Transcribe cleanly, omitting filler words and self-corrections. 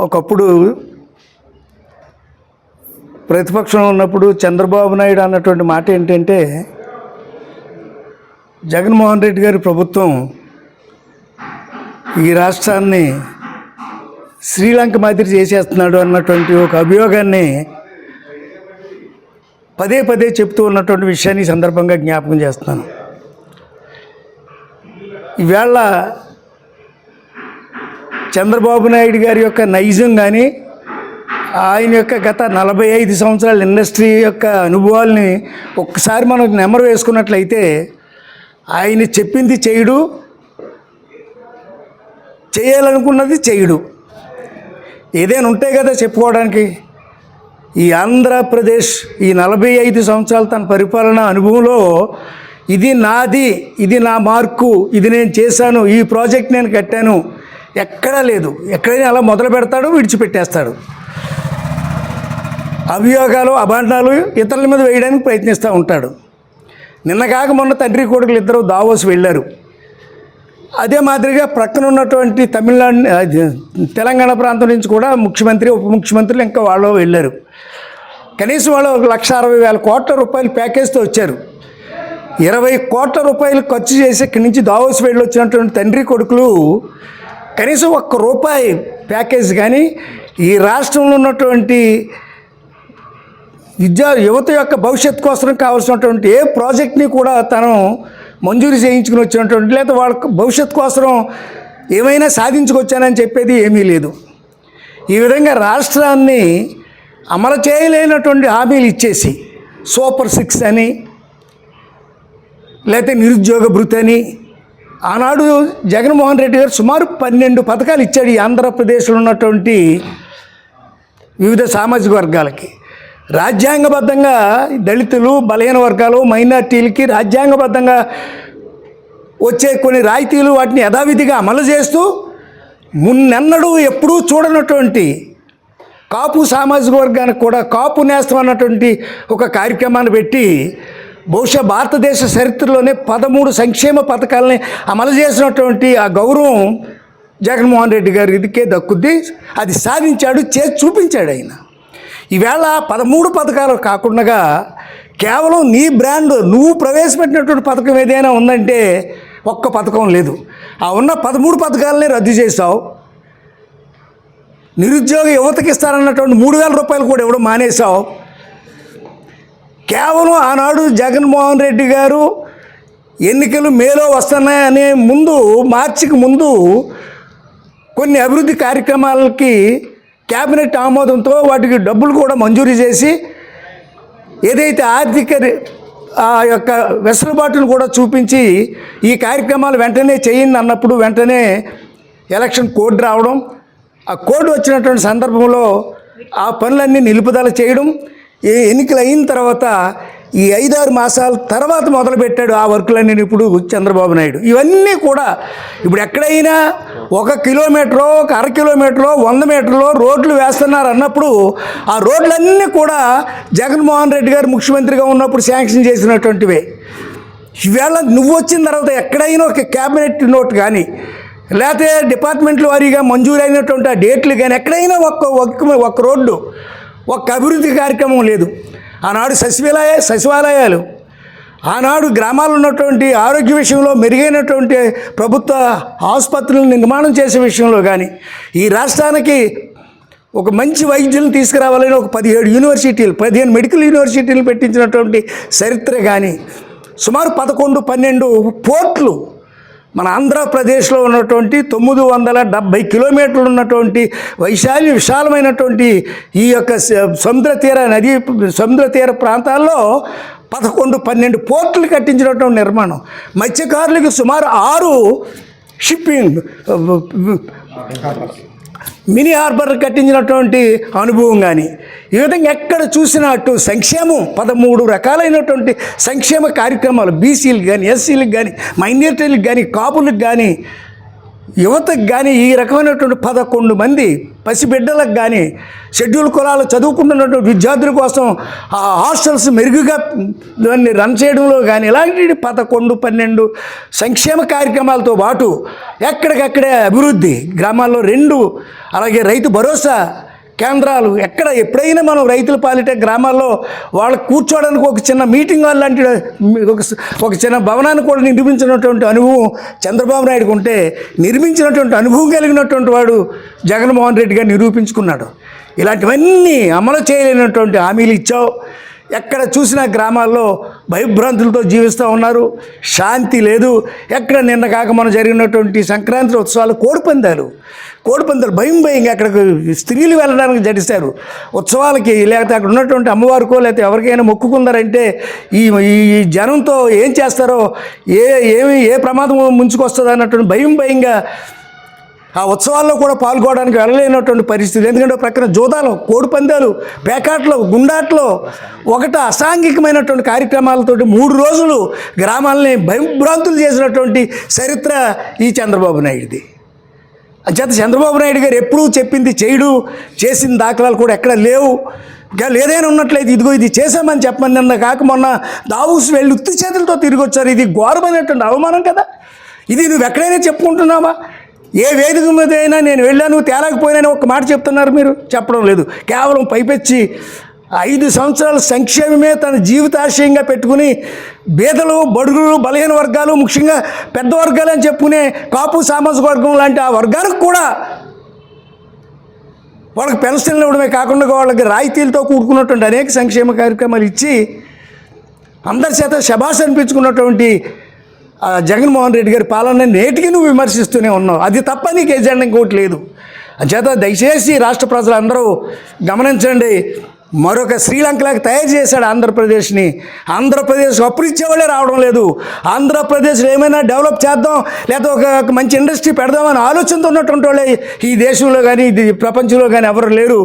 ఒకప్పుడు ప్రతిపక్షంలో ఉన్నప్పుడు చంద్రబాబు నాయుడు అన్నటువంటి మాట ఏంటంటే, జగన్మోహన్ రెడ్డి గారి ప్రభుత్వం ఈ రాష్ట్రాన్ని శ్రీలంక మాదిరి చేసేస్తున్నాడు అన్నటువంటి ఒక అభియోగాన్ని పదే పదే చెప్తూ ఉన్నటువంటి విషయాన్ని సందర్భంగా జ్ఞాపకం చేస్తున్నాను. ఈవేళ చంద్రబాబు నాయుడు గారి యొక్క నైజం కానీ, ఆయన యొక్క గత 45 సంవత్సరాల ఇండస్ట్రీ యొక్క అనుభవాల్ని ఒక్కసారి మనం నెమరు వేసుకున్నట్లయితే, ఆయన చెప్పింది చేయడు, చేయాలనుకున్నది చేయడు. ఏదైనా ఉంటాయి కదా చెప్పుకోవడానికి. ఈ ఆంధ్రప్రదేశ్ ఈ 45 సంవత్సరాల తన పరిపాలన అనుభవంలో ఇది నాది, ఇది నా మార్కు, ఇది నేను చేశాను, ఈ ప్రాజెక్ట్ నేను కట్టాను ఎక్కడా లేదు. ఎక్కడైనా అలా మొదలు పెడతాడు, విడిచిపెట్టేస్తాడు. అభియోగాలు, అభాండాలు ఇతరుల మీద వేయడానికి ప్రయత్నిస్తూ ఉంటాడు. నిన్న కాక మొన్న తండ్రి కొడుకులు ఇద్దరు దావోస్ వెళ్ళారు. అదే మాదిరిగా ప్రక్కన ఉన్నటువంటి తెలంగాణ ప్రాంతం నుంచి కూడా ముఖ్యమంత్రి, ఉప ముఖ్యమంత్రులు ఇంకా వాళ్ళు వెళ్ళారు. కనీసం వాళ్ళు 1,60,000 కోట్ల రూపాయల ప్యాకేజ్తో వచ్చారు. 20 కోట్ల రూపాయలు ఖర్చు చేసి ఇక్కడి నుంచి దావోస్ వెళ్ళి వచ్చినటువంటి తండ్రి కొడుకులు కనీసం ₹1 ప్యాకేజ్ కానీ, ఈ రాష్ట్రంలో ఉన్నటువంటి యువత యొక్క భవిష్యత్తు కోసం కావాల్సినటువంటి ఏ ప్రాజెక్ట్ని కూడా తను మంజూరు చేయించుకుని వచ్చినటువంటి, లేదా వాళ్ళ భవిష్యత్తు కోసం ఏమైనా సాధించుకొచ్చానని చెప్పేది ఏమీ లేదు. ఈ విధంగా రాష్ట్రాన్ని అమలు చేయలేనటువంటి హామీలు ఇచ్చేసి సూపర్ 6 అని, లేకపోతే నిరుద్యోగ భృతి అని, ఆనాడు జగన్మోహన్ రెడ్డి గారు సుమారు 12 పథకాలు ఇచ్చాడు ఈ ఆంధ్రప్రదేశ్లో ఉన్నటువంటి వివిధ సామాజిక వర్గాలకి. రాజ్యాంగబద్ధంగా దళితులు, బలహీన వర్గాలు, మైనార్టీలకి రాజ్యాంగబద్ధంగా వచ్చే కొన్ని రాయితీలు వాటిని యథావిధిగా అమలు చేస్తూ, మున్నెన్నడూ ఎప్పుడూ చూడనటువంటి కాపు సామాజిక వర్గానికి కూడా కాపు నేస్తం అన్నటువంటి ఒక కార్యక్రమాన్ని పెట్టి, బహుశా భారతదేశ చరిత్రలోనే 13 సంక్షేమ పథకాలని అమలు చేసినటువంటి ఆ గౌరవం జగన్మోహన్ రెడ్డి గారికే దక్కుద్ది. అది సాధించాడు, చేసి చూపించాడు ఆయన. ఈవేళ 13 పథకాలు కాకుండా కేవలం నీ బ్రాండ్, నువ్వు ప్రవేశపెట్టినటువంటి పథకం ఏదైనా ఉందంటే ఒక్క పథకం లేదు. ఆ ఉన్న 13 పథకాలని రద్దు చేసావు. నిరుద్యోగ యువతకి ఇస్తారన్నటువంటి 3,000 రూపాయలు కూడా ఇవ్వడం మానేసావు. కేవలం ఆనాడు జగన్మోహన్ రెడ్డి గారు ఎన్నికలు మేలో వస్తున్నాయనే ముందు, మార్చికి ముందు కొన్ని అభివృద్ధి కార్యక్రమాలకి క్యాబినెట్ ఆమోదంతో వాటికి డబ్బులు కూడా మంజూరు చేసి, ఏదైతే ఆర్థిక ఆ యొక్క వెసులుబాటును కూడా చూపించి ఈ కార్యక్రమాలు వెంటనే చేయండి అన్నప్పుడు వెంటనే ఎలక్షన్ కోడ్ రావడం, ఆ కోడ్ వచ్చినటువంటి సందర్భంలో ఆ పనులన్నీ నిలుపుదల చేయడం, ఎన్నికలు అయిన తర్వాత ఈ 5-6 మాసాల తర్వాత మొదలుపెట్టాడు ఆ వర్కులన్నీ ఇప్పుడు చంద్రబాబు నాయుడు. ఇవన్నీ కూడా ఇప్పుడు ఎక్కడైనా 1 కిలోమీటరో, 1/2 కిలోమీటరో, 100 మీటర్లో రోడ్లు వేస్తున్నారు అన్నప్పుడు ఆ రోడ్లన్నీ కూడా జగన్మోహన్ రెడ్డి గారు ముఖ్యమంత్రిగా ఉన్నప్పుడు శాంక్షన్ చేసినటువంటివే. ఈవేళ నువ్వు వచ్చిన తర్వాత ఎక్కడైనా ఒక క్యాబినెట్ నోట్ కానీ, లేకపోతే డిపార్ట్మెంట్ల వారీగా మంజూరైనటువంటి ఆ డేట్లు కానీ ఎక్కడైనా ఒక్క రోడ్డు, ఒక్క అభివృద్ధి కార్యక్రమం లేదు. ఆనాడు సచివాలయాలు, ఆనాడు గ్రామాల్లో ఉన్నటువంటి ఆరోగ్య విషయంలో మెరుగైనటువంటి ప్రభుత్వ ఆసుపత్రులను నిర్మాణం చేసే విషయంలో కానీ, ఈ రాష్ట్రానికి ఒక మంచి వైద్యులను తీసుకురావాలని ఒక 17 యూనివర్సిటీలు, 15 మెడికల్ యూనివర్సిటీలు పెట్టించినటువంటి చరిత్ర కానీ, సుమారు 11-12 పోర్ట్లు మన ఆంధ్రప్రదేశ్లో ఉన్నటువంటి 970 కిలోమీటర్లు ఉన్నటువంటి విశాలమైనటువంటి ఈ యొక్క సముద్ర తీర ప్రాంతాల్లో 11-12 పోర్టులు కట్టించినటువంటి నిర్మాణం, మత్స్యకారులకు సుమారు 6 షిప్పింగ్ మినీ హార్బర్ కట్టించినటువంటి అనుభవం కానీ, ఈ విధంగా ఎక్కడ చూసినా అటు సంక్షేమం 13 రకాలైనటువంటి సంక్షేమ కార్యక్రమాలు బీసీలకు కానీ, ఎస్సీలకు కానీ, మైనారిటీలకు కానీ, కాపులకు కానీ యువతకు కానీ ఈ రకమైనటువంటి 11 మంది పసిబిడ్డలకు కానీ షెడ్యూల్ కులాలు చదువుకుంటున్నటువంటి విద్యార్థుల కోసం ఆ హాస్టల్స్ మెరుగుగా దాన్ని రన్ చేయడంలో కానీ ఇలాంటి 11, 12 సంక్షేమ కార్యక్రమాలతో పాటు ఎక్కడికక్కడే అభివృద్ధి గ్రామాల్లో 2 అలాగే రైతు భరోసా కేంద్రాలు ఎప్పుడైనా మనం రైతుల పాలిట గ్రామాల్లో వాళ్ళకు కూర్చోవడానికి ఒక చిన్న మీటింగ్ హాల్ లాంటి ఒక చిన్న భవనాన్ని కూడా నిర్మించినటువంటి అనుభవం చంద్రబాబు నాయుడుకు ఉంటే నిర్మించినటువంటి అనుభవం కలిగినటువంటి వాడు జగన్మోహన్ రెడ్డి గారు నిరూపించుకున్నాడు. ఇలాంటివన్నీ అమలు చేయలేనటువంటి హామీలు ఇచ్చావు. ఎక్కడ చూసినా గ్రామాల్లో భయభ్రాంతులతో జీవిస్తూ ఉన్నారు, శాంతి లేదు. ఎక్కడ నిన్న కాక మనం జరిగినటువంటి సంక్రాంతి ఉత్సవాలు కోడిపందాలు భయంగా అక్కడికి స్త్రీలు వెళ్ళడానికి జడిస్తారు ఉత్సవాలకి. లేకపోతే అక్కడ ఉన్నటువంటి అమ్మవారికో లేకపోతే ఎవరికైనా మొక్కుకుందారంటే ఈ జనంతో ఏం చేస్తారో ఏ ప్రమాదం ముంచుకొస్తుందో అన్నటువంటి భయంగా ఆ ఉత్సవాల్లో కూడా పాల్గొనడానికి వెళ్ళలేనటువంటి పరిస్థితి. ఎందుకంటే ప్రక్కన జోదాలు, కోడిపందాలు, పేకాట్లు, గుండాట్లు, అసాంఘికమైనటువంటి కార్యక్రమాలతోటి 3 రోజులు గ్రామాలని భయభ్రాంతులు చేసినటువంటి చరిత్ర ఈ చంద్రబాబు నాయుడిది. అంచేత చంద్రబాబు నాయుడు గారు ఎప్పుడూ చెప్పింది చేయడు, చేసిన దాఖలాలు కూడా ఎక్కడ లేవు. ఏదైనా ఉన్నట్లయితే ఇదిగో ఇది చేశామని చెప్పమని నిన్న కాక మొన్న దావూస్ వెళ్ళి ఉత్తి చేతులతో తిరిగి వచ్చారు. ఇది ఘోరమైనటువంటి అవమానం కదా. ఇది నువ్వు ఎక్కడైనా చెప్పుకుంటున్నావా? ఏ వేదిక మీద అయినా నేను వెళ్ళాను తేలకపోయినా ఒక మాట చెప్తున్నారు, మీరు చెప్పడం లేదు. కేవలం పైపెచ్చి 5 సంవత్సరాల సంక్షేమమే తన జీవితాశయంగా పెట్టుకుని బీదలు, బడుగులు, బలహీన వర్గాలు, ముఖ్యంగా పెద్ద వర్గాలు అని చెప్పుకునే కాపు సామాజిక వర్గం లాంటి ఆ వర్గాలకు కూడా వాళ్ళకి పెన్షన్లు ఇవ్వడమే కాకుండా వాళ్ళకి రాయితీలతో కూడుకున్నటువంటి అనేక సంక్షేమ కార్యక్రమాలు ఇచ్చి అందరి చేత శభాష్ అనిపించుకున్నటువంటి జగన్మోహన్ రెడ్డి గారి పాలన నేటికి నువ్వు విమర్శిస్తూనే ఉన్నావు. అది తప్ప నీకు ఎజెండా ఇంకోటి లేదు. అంచేత దయచేసి రాష్ట్ర ప్రజలందరూ గమనించండి. మరొక శ్రీలంకలాగా తయారు చేశాడు ఆంధ్రప్రదేశ్ని. ఆంధ్రప్రదేశ్ అప్పులు ఇచ్చేవాళ్ళే రావడం లేదు. ఆంధ్రప్రదేశ్లో ఏమైనా డెవలప్ చేద్దాం లేదా ఒక మంచి ఇండస్ట్రీ పెడదామని ఆలోచనతో ఉన్నటువంటి వాళ్ళే ఈ దేశంలో కానీ ప్రపంచంలో కానీ ఎవరు లేరు.